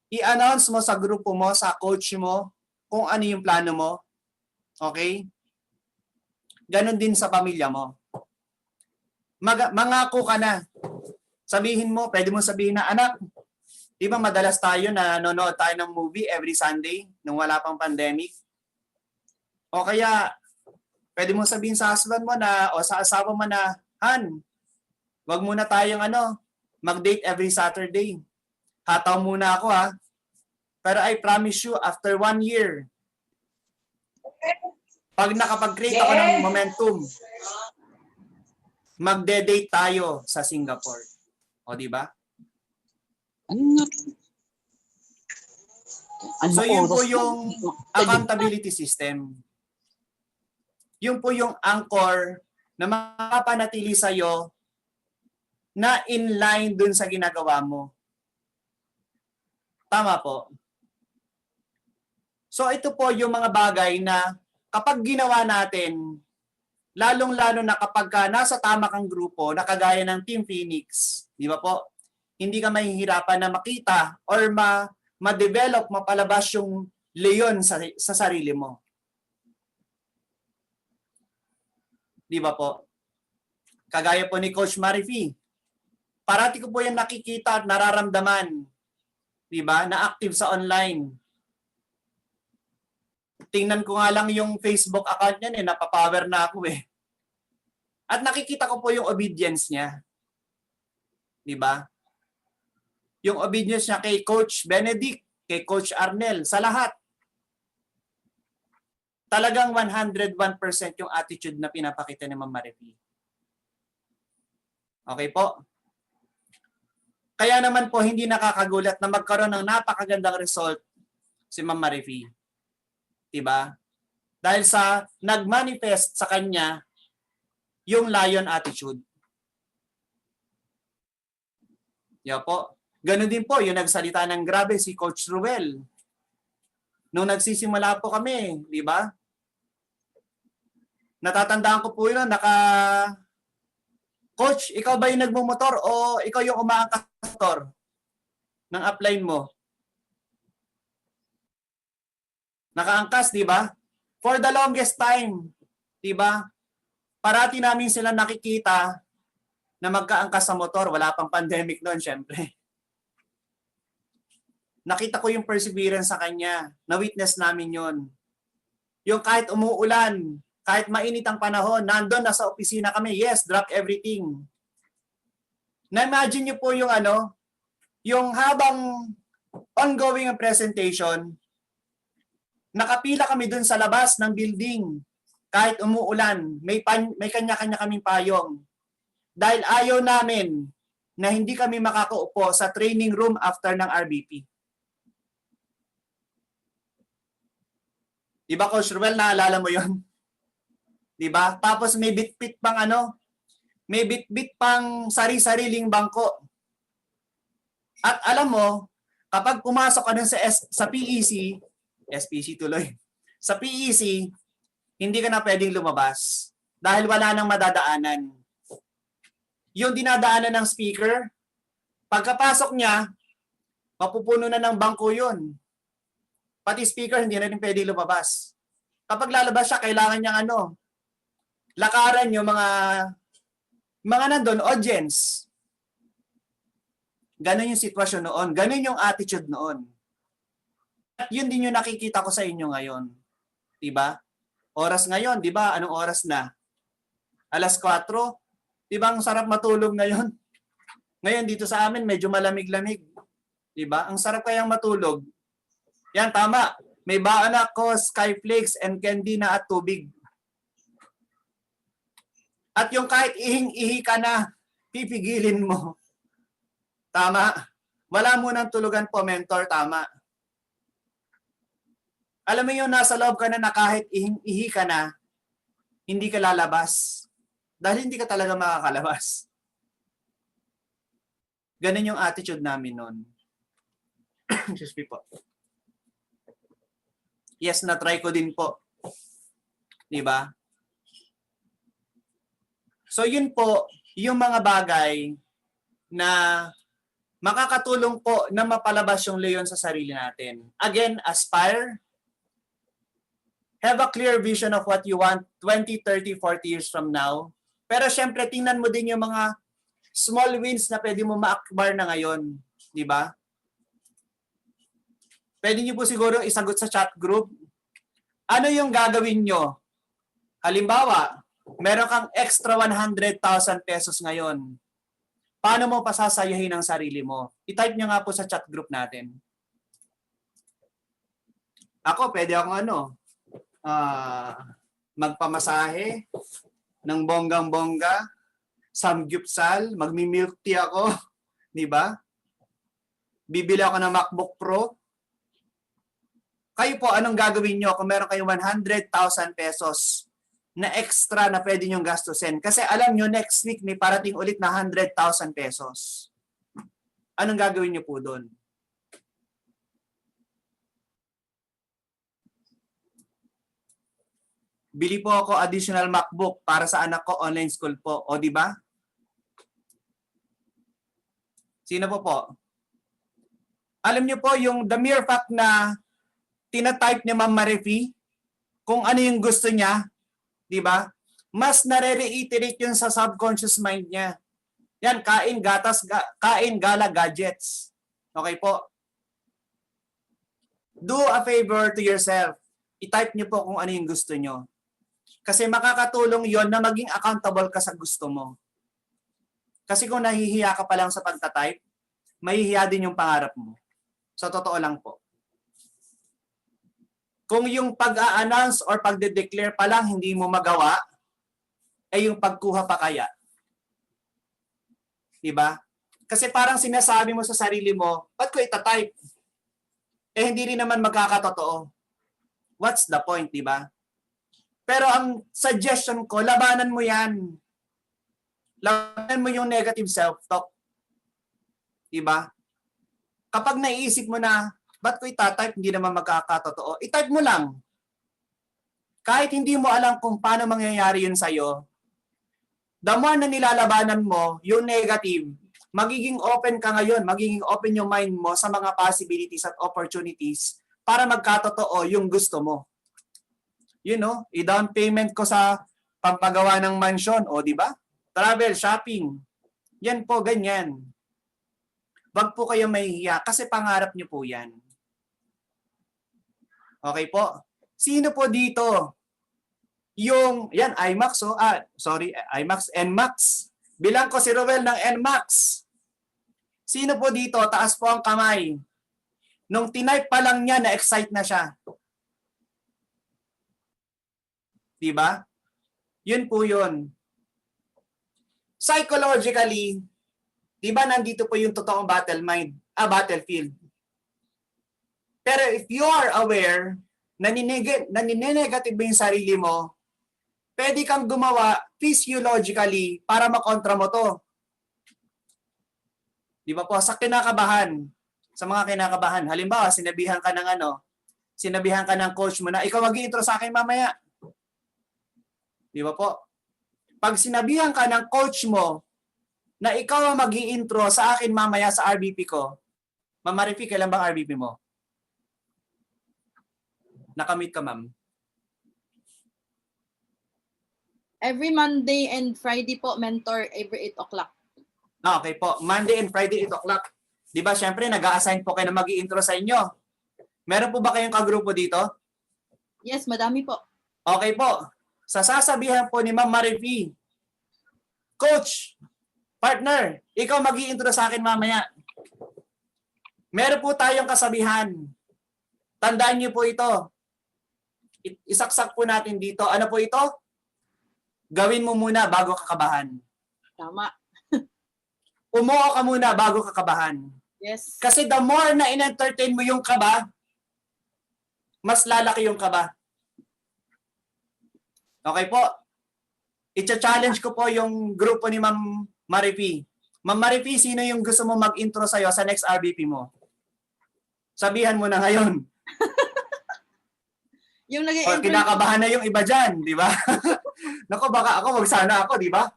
I-announce mo sa grupo mo, sa coach mo, kung ano yung plano mo. Okay? Ganon din sa pamilya mo. Mangako ka na. Sabihin mo, pwede mo sabihin na, anak, Di ba madalas tayo na nanonood tayo ng movie every Sunday nung wala pang pandemic? O kaya, pwede mo sabihin sa husband mo na o sa asawa mo na, Han, wag muna tayong mag-date every Saturday. Hataw muna ako ha. Pero I promise you, after 1 year, pag nakapag-create ako ng momentum, magde-date tayo sa Singapore. O di ba? So yun po yung accountability system. Yun po yung anchor na makapanatili sa'yo na in line dun sa ginagawa mo. Tama po. So ito po yung mga bagay na kapag ginawa natin, lalong-lalo na kapag nasa tama kang grupo, na kagaya ng Team Phoenix, di ba po? Hindi ka mahihirapan na makita or ma-develop, mapalabas yung leon sa sarili mo. Di ba po? Kagaya po ni Coach Marifi, parati ko po yung nakikita at nararamdaman, di ba, na active sa online. Tingnan ko nga lang yung Facebook account niya, napapower na ako eh. At nakikita ko po yung obedience niya. Di ba? Yung obedience niya kay Coach Benedict, kay Coach Arnel, sa lahat. Talagang 101% yung attitude na pinapakita ni Ma'am Marifi. Okay po? Kaya naman po hindi nakakagulat na magkaroon ng napakagandang result si Ma'am Marifi. Diba? Dahil sa nag-manifest sa kanya yung lion attitude. Yan po. Ganon din po yung nagsalita ng grabe si Coach Ruel. Nung nagsisimula po kami, di ba? Natatandaan ko po yun, Coach, ikaw ba yung nagmumotor o ikaw yung umaangkas motor ng upline mo? Nakaangkas, di ba? For the longest time, di ba? Parati namin sila nakikita na magkaangkas sa motor. Wala pang pandemic noon, syempre. Nakita ko yung perseverance sa kanya. Na-witness namin yon. Yung kahit umuulan, kahit mainit ang panahon, nandun, nasa opisina kami, yes, drop everything. Na-imagine niyo po yung yung habang ongoing ang presentation, nakapila kami dun sa labas ng building. Kahit umuulan, may kanya-kanya kaming payong. Dahil ayaw namin na hindi kami makakaupo sa training room after ng RBP. Diba, Coach Ruel, naalala mo yon? Diba? Tapos may bit-bit pang may bit-bit pang sari-sariling bangko. At alam mo, kapag pumasok ka dun sa PEC, SPC tuloy, sa PEC, hindi ka na pwedeng lumabas dahil wala nang madadaanan. Yung dinadaanan ng speaker, pagkapasok niya, mapupuno na ng bangko yun. Pati speaker, hindi na rin pwedeng lumabas. Kapag lalabas siya, kailangan niyang lakaran yung mga nandun, audience. Ganon yung sitwasyon noon. Ganon yung attitude noon. At yun din yung nakikita ko sa inyo ngayon. Diba? Oras ngayon, diba? Anong oras na? 4:00. Diba ang sarap matulog ngayon? Ngayon dito sa amin, medyo malamig-lamig. Diba? Ang sarap kayang matulog. Yan, tama. May baon ako, skyflakes and candy na at tubig. At yung kahit ihing-ihi ka na, pipigilin mo. Tama. Wala mo nang tulugan po, mentor. Tama. Alam mo yun, nasa loob ka na kahit ihing-ihi ka na, hindi ka lalabas. Dahil hindi ka talaga makakalabas. Ganun yung attitude namin nun. Excuse me po. Yes, na-try ko din po. Diba? So yun po, yung mga bagay na makakatulong po na mapalabas yung leon sa sarili natin. Again, aspire. Have a clear vision of what you want 20, 30, 40 years from now. Pero syempre, tingnan mo din yung mga small wins na pwede mo ma-akbar na ngayon. Di ba? Pwede niyo po siguro isagot sa chat group. Ano yung gagawin nyo? Halimbawa, meron kang extra 100,000 pesos ngayon. Paano mo pasasayahin ang sarili mo? I-type nyo nga po sa chat group natin. Ako, pwede akong magpamasahe ng bonggang-bongga, samgyupsal, magmi-milk tea ako, di ba? Bibili ako ng MacBook Pro. Kayo po, anong gagawin nyo kung meron kayo 100,000 pesos na extra na pwede nyong gastusin? Kasi alam nyo, next week may parating ulit na 100,000 pesos. Anong gagawin nyo po doon? Bili po ako additional MacBook para sa anak ko, online school po. O, di ba? Sino po? Alam niyo po, yung the mere fact na tinatype ni Ma'am Marifi kung ano yung gusto niya, di ba? Mas nare-reiterate yun sa subconscious mind niya. Yan, kain, gatas, kain, gala, gadgets. Okay po? Do a favor to yourself. I-type niyo po kung ano yung gusto niyo. Kasi makakatulong yon na maging accountable ka sa gusto mo. Kasi kung nahihiya ka pa lang sa pagtatype, mahihiya din yung pangarap mo. Sa totoo lang po. Kung yung pag-a-announce or pagde-declare pa lang hindi mo magawa, ay yung pagkuha pa kaya. Diba? Kasi parang sinasabi mo sa sarili mo, ba't ko itatype? Eh hindi rin naman magkakatotoo. What's the point, diba? Pero ang suggestion ko, labanan mo yan. Labanan mo yung negative self-talk. Diba? Kapag naiisip mo na, ba't ko itatype, hindi naman magkakatotoo, itype mo lang. Kahit hindi mo alam kung paano mangyayari yun sa'yo, the more na nilalabanan mo, yung negative, magiging open ka ngayon, magiging open yung mind mo sa mga possibilities at opportunities para magkatotoo yung gusto mo. You know, i-down payment ko sa pampagawa ng mansion, o di ba? Travel, shopping. Yan po, ganyan. Wag po kayo mahihiya kasi pangarap niyo po yan. Okay po? Sino po dito? Yung, yan, IMAX, IMAX, NMAX. Bilang ko si Rowel ng NMAX. Sino po dito? Taas po ang kamay. Nung tinype pa lang niya, na-excite na siya. Diba? Yun po yun. Psychologically, diba nandito po yung totoong battlefield. Pero if you are aware, naninegative mo yung sarili mo, pwede kang gumawa physiologically para makontra mo to. Diba po? Sa kinakabahan, sa mga kinakabahan, halimbawa, sinabihan ka ng coach mo na, ikaw mag-i-intro sa akin mamaya. Di ba po? Pag sinabihan ka ng coach mo na ikaw ang mag-i-intro sa akin mamaya sa RBP ko, Ma'am Marifi, kailan bang RBP mo? Nakamit ka, ma'am? Every Monday and Friday po, mentor, every 8 o'clock. Okay po. Monday and Friday, 8 o'clock. Di ba, syempre, nag-a-assign po kayo na mag-i-intro sa inyo. Meron po ba kayong kagrupo dito? Yes, madami po. Okay po. Sasabihan po ni Ma'am Marifi, Coach, partner, ikaw mag-i-intro sa akin mamaya. Meron po tayong kasabihan. Tandaan niyo po ito. Isaksak po natin dito. Ano po ito? Gawin mo muna bago kakabahan. Tama. Umuo ka muna bago kakabahan. Yes. Kasi the more na in-entertain mo yung kaba, mas lalaki yung kaba. Okay po. I-challenge ko po yung grupo ni Ma'am Marifi. Ma'am Marifi, sino yung gusto mo mag-intro sa'yo sa next RBP mo? Sabihan mo na ngayon. Yung O, nag-i-intro. kinakabahan na yung iba dyan, di ba? Nako, baka ako, wag sana ako, di ba?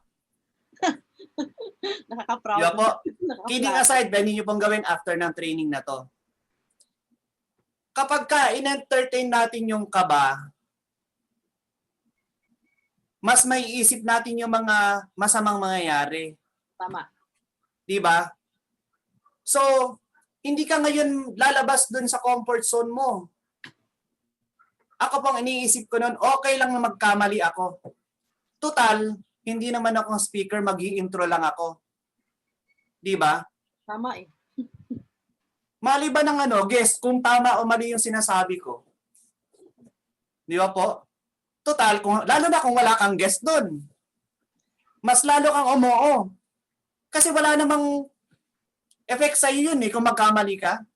Nakaka-proud. Di ba po? Nakaka-proud. Kidding aside, pwede nyo pong gawin after ng training na to. Kapag ka in-entertain natin yung kaba, mas may isip natin yung mga masamang mangyayari. Tama. Di ba? So, hindi ka ngayon lalabas dun sa comfort zone mo. Ako pong iniisip ko noon, okay lang na magkamali ako. Total, hindi naman ako speaker, mag-i-intro lang ako. Di ba? Tama eh. Maliban ng guess, kung tama o mali yung sinasabi ko. Di ba po? Total, lalo na kung wala kang guess doon. Mas lalo kang umoo. Kasi wala namang effect sa'yo yun kung magkamali ka.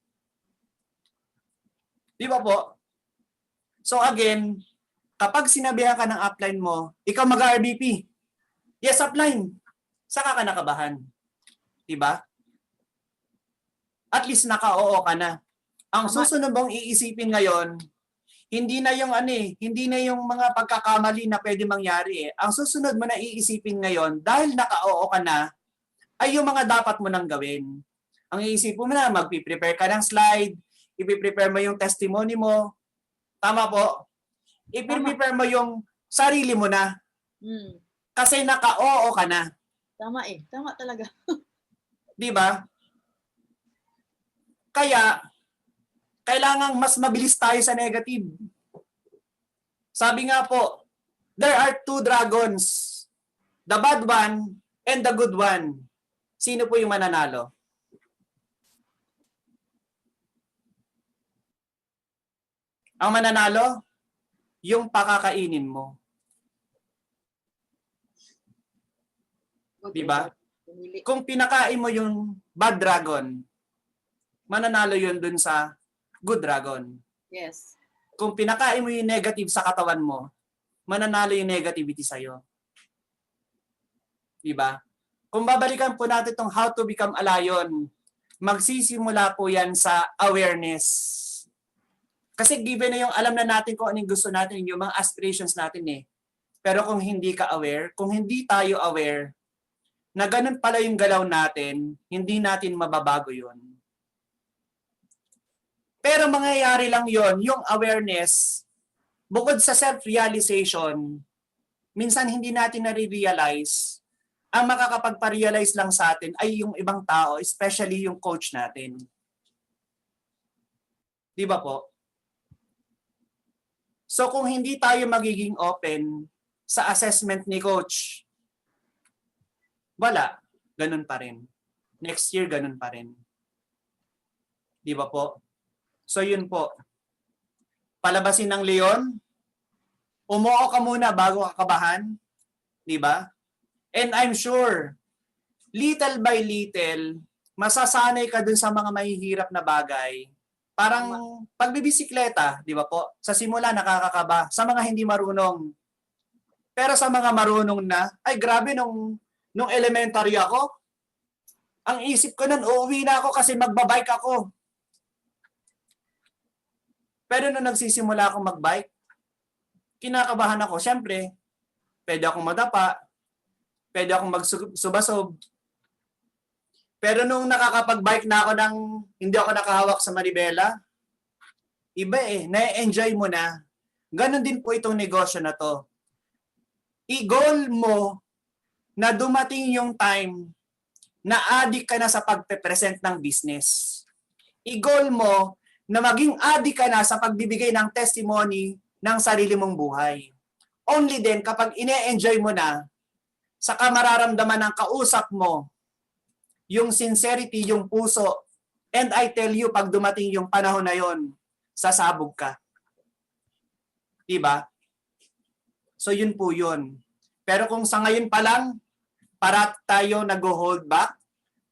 Di ba po? So again, kapag sinabihan ka ng upline mo, ikaw mag-RBP. Yes, upline. Saka ka nakabahan. Diba? At least naka-oo ka na. Ang susunod mong iisipin ngayon, hindi na yung hindi na yung mga pagkakamali na pwede mangyari. Ang susunod mo na iisipin ngayon, dahil naka-oo ka na, ay yung mga dapat mo nang gawin. Ang iisipin mo na, magpiprepare ka ng slide, ipiprepare mo yung testimony mo. Tama po? I-prepare mo yung sarili mo na. Kasi naka-oo ka na. Tama eh. Tama talaga. Di ba? Kaya, kailangang mas mabilis tayo sa negative. Sabi nga po, there are two dragons. The bad one and the good one. Sino po yung mananalo? Ang mananalo, yung pakakainin mo. Diba? Kung pinakain mo yung bad dragon, mananalo yun dun sa good dragon. Yes. Kung pinakain mo yung negative sa katawan mo, mananalo yung negativity sa'yo. Diba? Kung babalikan po natin itong how to become a lion, magsisimula po yan sa awareness. Kasi given na yung alam na natin kung anong gusto natin, yung mga aspirations natin Pero kung hindi ka aware, kung hindi tayo aware, na ganun pala yung galaw natin, hindi natin mababago yun. Pero mangyayari lang yon, yung awareness, bukod sa self-realization, minsan hindi natin nare-realize, ang makakapagpa-realize lang sa atin ay yung ibang tao, especially yung coach natin. Di ba po? So kung hindi tayo magiging open sa assessment ni coach, wala, ganun pa rin. Next year, ganun pa rin. Di ba po? So yun po. Palabasin ng leon, umuo ka muna bago ka kabahan. Di ba? And I'm sure, little by little, masasanay ka dun sa mga mahihirap na bagay. Parang pagbibisikleta, di ba po? Sa simula nakakakaba. Sa mga hindi marunong. Pero sa mga marunong na, ay grabe nung elementary ako, ang isip ko nun, uuwi na ako kasi magbabike ako. Pero nung nagsisimula akong magbike, kinakabahan ako. Siyempre, pwede akong madapa, pwede akong magsubasob. Pero nung nakakapag-bike na ako hindi ako nakahawak sa manibela, iba na-enjoy mo na. Ganon din po itong negosyo na to. I-goal mo na dumating yung time na addict ka na sa pagpe-present ng business. I-goal mo na maging addict ka na sa pagbibigay ng testimony ng sarili mong buhay. Only then, kapag ine-enjoy mo na, saka mararamdaman ng kausap mo yung sincerity, yung puso. And I tell you, pag dumating yung panahon na yon, sasabog ka. Diba? So yun po yun. Pero kung sa ngayon pa lang, parati tayo nag-hold back,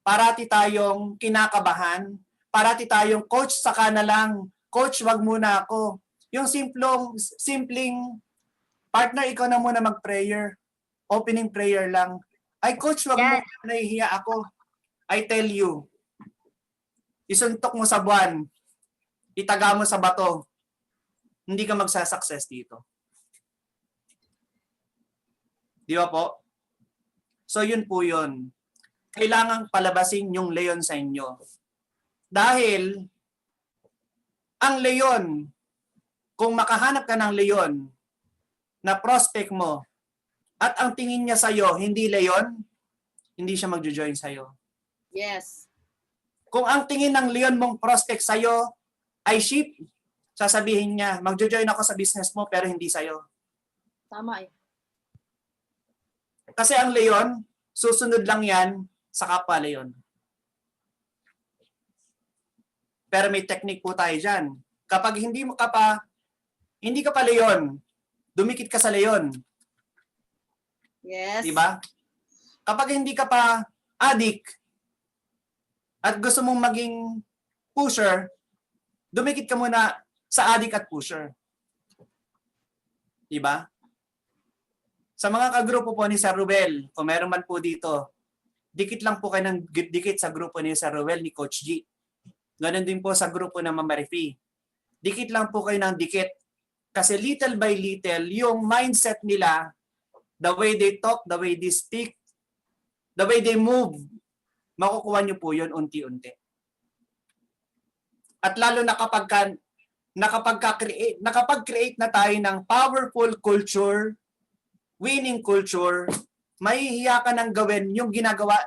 parati tayong kinakabahan, parati tayong coach saka na lang, coach wag muna ako. Yung simpleng partner, ikaw na muna mag-prayer. Opening prayer lang. Ay coach wag mo, nahihiya ako. I tell you, isuntok mo sa buwan, itaga mo sa bato, hindi ka magsasucess dito. Di ba po? So yun po yun. Kailangang palabasin yung leon sa inyo. Dahil, ang leon, kung makahanap ka ng leon na prospect mo, at ang tingin niya sa'yo, hindi leon, hindi siya magjo-join sa'yo. Yes. Kung ang tingin ng leon mong prospect sa'yo ay sheep, sasabihin niya, magjo-join ako sa business mo pero hindi sa'yo. Tama eh. Kasi ang leon, susunod lang yan sa kapwa leon. Pero may technique po tayo dyan. Kapag hindi ka pa leon, dumikit ka sa leon. Yes. Diba? Kapag hindi ka pa addict at gusto mong maging pusher, dumikit ka muna sa addict at pusher. Diba? Sa mga kagrupo po ni Sir Ruel, kung meron man po dito, dikit lang po kayo ng dikit sa grupo ni Sir Ruel, ni Coach G. Ganon din po sa grupo ng Mama Marifi. Dikit lang po kayo ng dikit. Kasi little by little, yung mindset nila, the way they talk, the way they speak, the way they move, makukuha nyo po yun unti-unti. At lalo na kapag nakapag-create na tayo ng powerful culture, winning culture, mahihiya ka nang gawin yung ginagawa,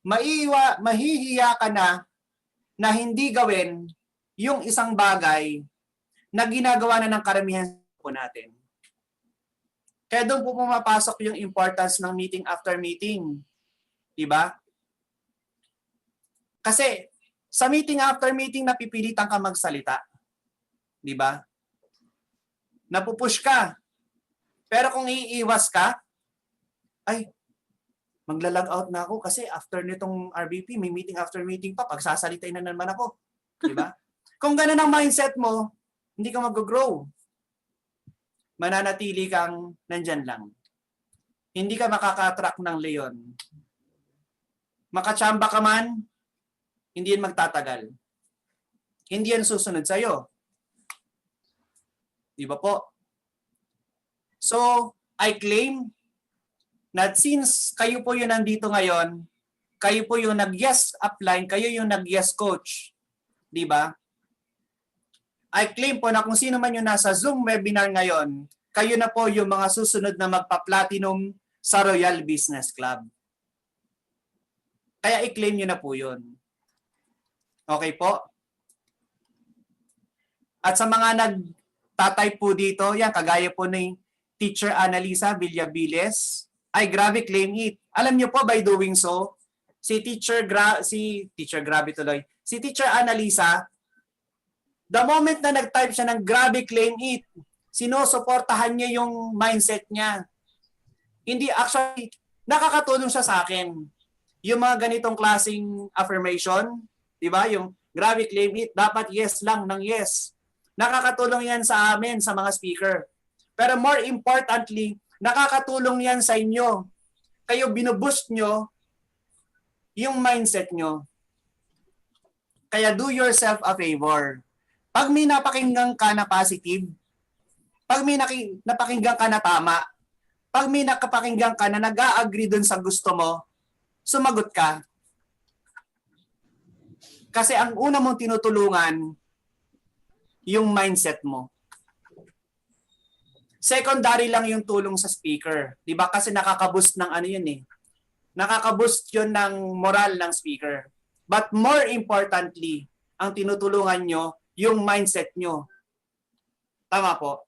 mahihiya ka na hindi gawin yung isang bagay na ginagawa na ng karamihan po natin. Kaya doon po pumapasok yung importance ng meeting after meeting. Diba? Kasi sa meeting after meeting, napipilitan ka magsalita. Diba? Napupush ka. Pero kung iiwas ka, ay, maglalag out na ako kasi after nitong RBP, may meeting after meeting pa, pagsasalitain na naman ako. Diba? Kung ganun ang mindset mo, hindi ka mag-grow. Mananatili kang nandyan lang. Hindi ka makaka-attract ng leon. Makachamba ka man, hindi yan magtatagal. Hindi yan susunod sa'yo. Di ba po? So, I claim that since kayo po yung nandito ngayon, kayo po yung nag-yes upline, kayo yung nag-yes coach. Di ba? I claim po na kung sino man yung nasa Zoom webinar ngayon, kayo na po yung mga susunod na magpa-platinum sa Royal Business Club. Kaya i-claim nyo na po yun. Okay po? At sa mga nagtatype po dito, yan, kagaya po ni Teacher Annalisa Villabiles, ay grabe claim it. Alam nyo po, by doing so, si Teacher Annalisa, the moment na nag-type siya ng grabe claim it, sinusuportahan niya yung mindset niya. Hindi, actually, nakakatulong siya sa akin. Yung mga ganitong klaseng affirmation, di ba? Yung grabe claim it, dapat yes lang ng yes. Nakakatulong yan sa amin, sa mga speaker. Pero more importantly, nakakatulong yan sa inyo. Kayo binuboost nyo yung mindset nyo. Kaya do yourself a favor. Pag may napakinggan ka na positive, pag may napakinggan ka na tama, pag may nakapakinggan ka na nag-a-agree dun sa gusto mo, sumagot ka. Kasi ang una mong tinutulungan, yung mindset mo. Secondary lang yung tulong sa speaker. Diba? Kasi nakaka-boost ng ano yun eh. Nakaka-boost yun ng moral ng speaker. But more importantly, ang tinutulungan nyo, yung mindset nyo. Tama po.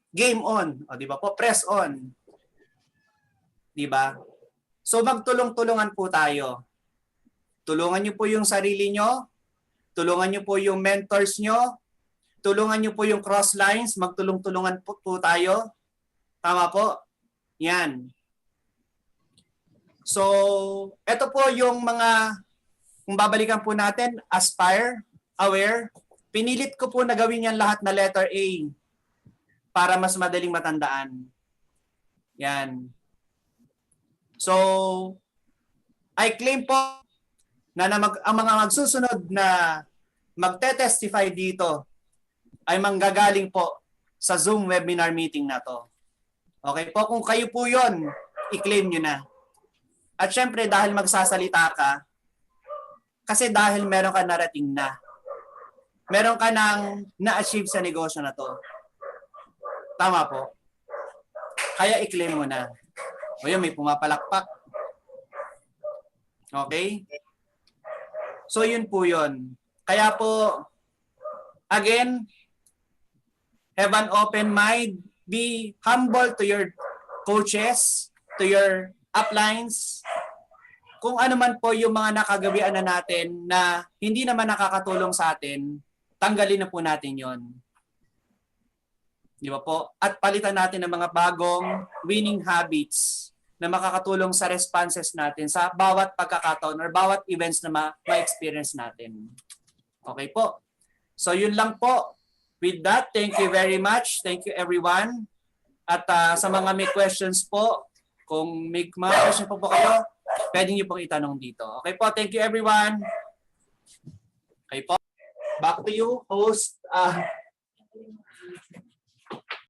Game on. O, diba po? Press on. Diba? So magtulong-tulungan po tayo. Tulungan nyo po yung sarili nyo. Tulungan nyo po yung mentors nyo. Tulungan nyo po yung cross lines. Magtulong-tulungan po tayo. Tama po? Yan. So, ito po yung mga, kung babalikan po natin, aspire, aware. Pinilit ko po na gawin yan lahat na letter A para mas madaling matandaan. Yan. So, I claim po na ang mga magsusunod na magte-testify dito ay manggagaling po sa Zoom webinar meeting na to. Okay po, kung kayo po yon, i-claim nyo na. At syempre, dahil magsasalita ka, kasi dahil meron ka narating na, meron ka nang na-achieve sa negosyo na to. Tama po. Kaya i-claim mo na. O yun, may pumapalakpak. Okay? So yun po yun. Kaya po, again, have an open mind. Be humble to your coaches, to your uplines. Kung ano man po yung mga nakagawian na natin na hindi naman nakakatulong sa atin, tanggalin na po natin yon. Di ba po? At palitan natin ng mga bagong winning habits na makakatulong sa responses natin sa bawat pagkakataon or bawat events na ma-experience natin. Okay po. So yun lang po. With that, thank you very much. Thank you everyone. At sa mga may questions po, kung may mga questions po kayo, pwede niyo pong itanong dito. Okay po, thank you everyone. Okay po. Back to you, host.